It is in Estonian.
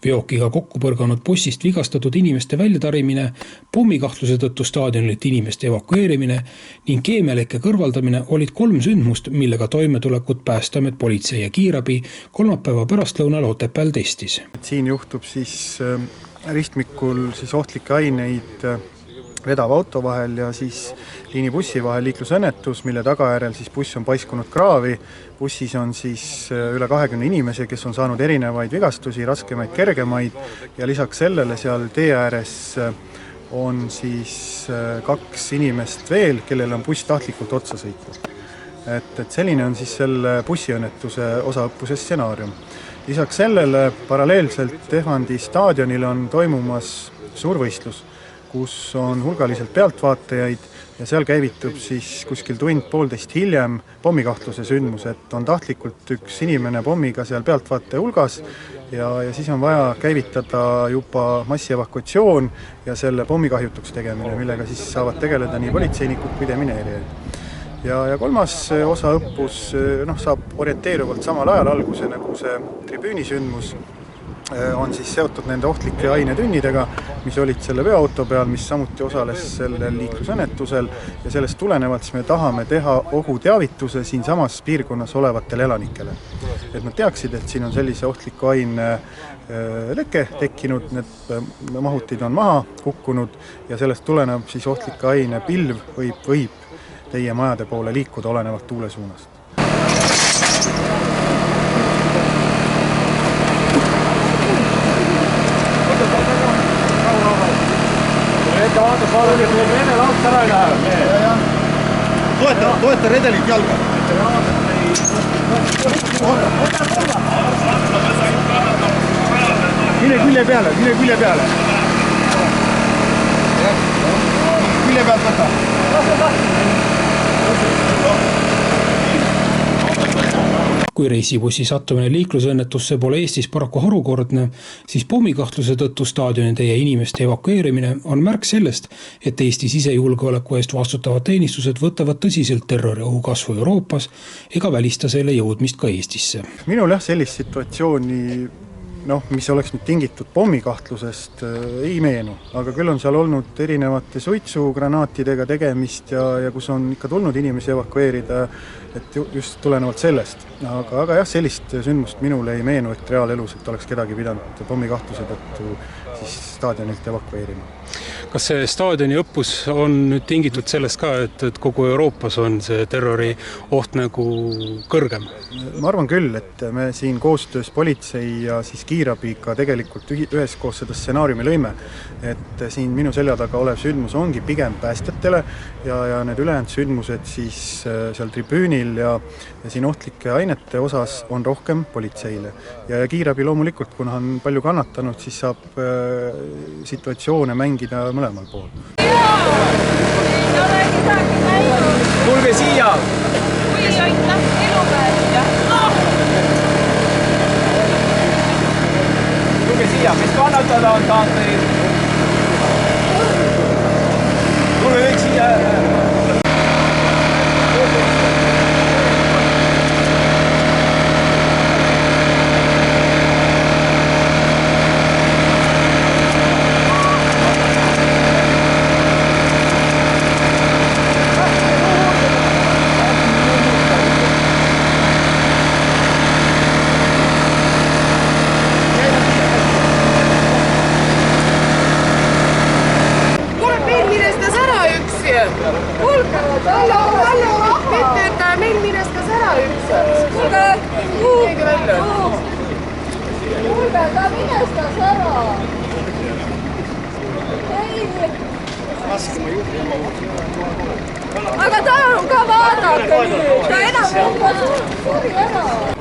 Veokiga kokku põrganud bussist vigastatud inimeste väljatarimine, pommikahtluse tõttu staadionilt inimeste evakueerimine ning keemialekke kõrvaldamine olid 3 sündmust, millega toimetulekut Päästeamet, politsei ja kiirabi kolmapäeva pärastlõunal Otepääl testis. Siin juhtub siis ristmikul siis ohtlikke aineid vedava auto vahel ja siis liinibussi vahel liiklusõnnetus, mille tagajärjel siis buss on paiskunud kraavi. Bussis on siis üle 20 inimese, kes on saanud erinevaid vigastusi, raskemaid, kergemaid ja lisaks sellele seal tee ääres on siis 2 inimest veel, kellel on buss tahtlikult otsa sõitnud. Et selline on siis selle bussiõnnetuse osaõppuse stsenaarium. Lisaks sellele paralleelselt Tehvandi staadionil on toimumas suurvõistlus, kus on hulgaliselt pealtvaatajaid ja seal käivitub siis kuskil tund-poolteist hiljem pommikahtluse sündmus, et on tahtlikult üks inimene pommiga seal pealtvaataja hulgas ja siis on vaja käivitada juba massievakuatsioon ja selle pommikahjutuks tegemine, millega siis saavad tegeleda nii politseinikud kui demineerijad. Ja kolmas osaõppus saab orienteeruvalt samal ajal alguse nagu see tribüünisündmus, on siis seotud nende ohtlike ainetünnidega, mis olid selle veoauto peal, mis samuti osales sellel liiklusõnnetusel ja sellest tulenevalt me tahame teha ohuteavituse siin samas piirkonnas olevatele elanikele. Et nad teaksid, et siin on sellise ohtliku aine leke tekkinud, need mahutid on maha kukkunud ja sellest tuleneb siis ohtlike aine pilv võib teie majade poole liikuda olenevalt tuule suunast. Toeta redelit jalga. Mine külje peale. Külje pealt võta. Kui reisibussi sattumine liiklusõnnetusse pole Eestis paraku harukordne, siis pommikahtluse tõttu staadionide ja inimeste evakueerimine on märk sellest, et Eesti sisejulgeoleku eest vastutavad teenistused võtavad tõsiselt terroriohu kasvu Euroopas ega välista selle jõudmist ka Eestisse. Minul sellist situatsiooni, mis oleks nüüd tingitud pommikahtlusest, ei meenu. Aga küll on seal olnud erinevate suitsugranaatidega tegemist ja kus on ikka tulnud inimesi evakueerida, et just tulenevalt sellest. Aga jah, sellist sündmust minule ei meenu, et reaalelus, et oleks kedagi pidanud pommikahtluse tõttu siis staadionilt evakueerima. Kas see staadioni õppus on nüüd tingitud sellest ka, et kogu Euroopas on see terrori oht nagu kõrgem? Ma arvan küll, et me siin koostöös politsei ja siis kiirabiga tegelikult üheskoos seda stsenaariumi lõime, et siin minu selja taga olev sündmus ongi pigem päästjatele ja need ülejäänud sündmused siis seal tribüünil ja siin ohtlike ainete osas on rohkem politseile. Ja kiirabi loomulikult, kuna on palju kannatanud, siis saab situatsioone mängida mõlemal pool. Tulge siia! Tulge siia, mis kannatada on taas teil? Tulge kõik siia! Meil minestas ära üks. Kuulge, ta minestas ära. Aga ta on ka vaadake nüüd. Ta enam suri ära.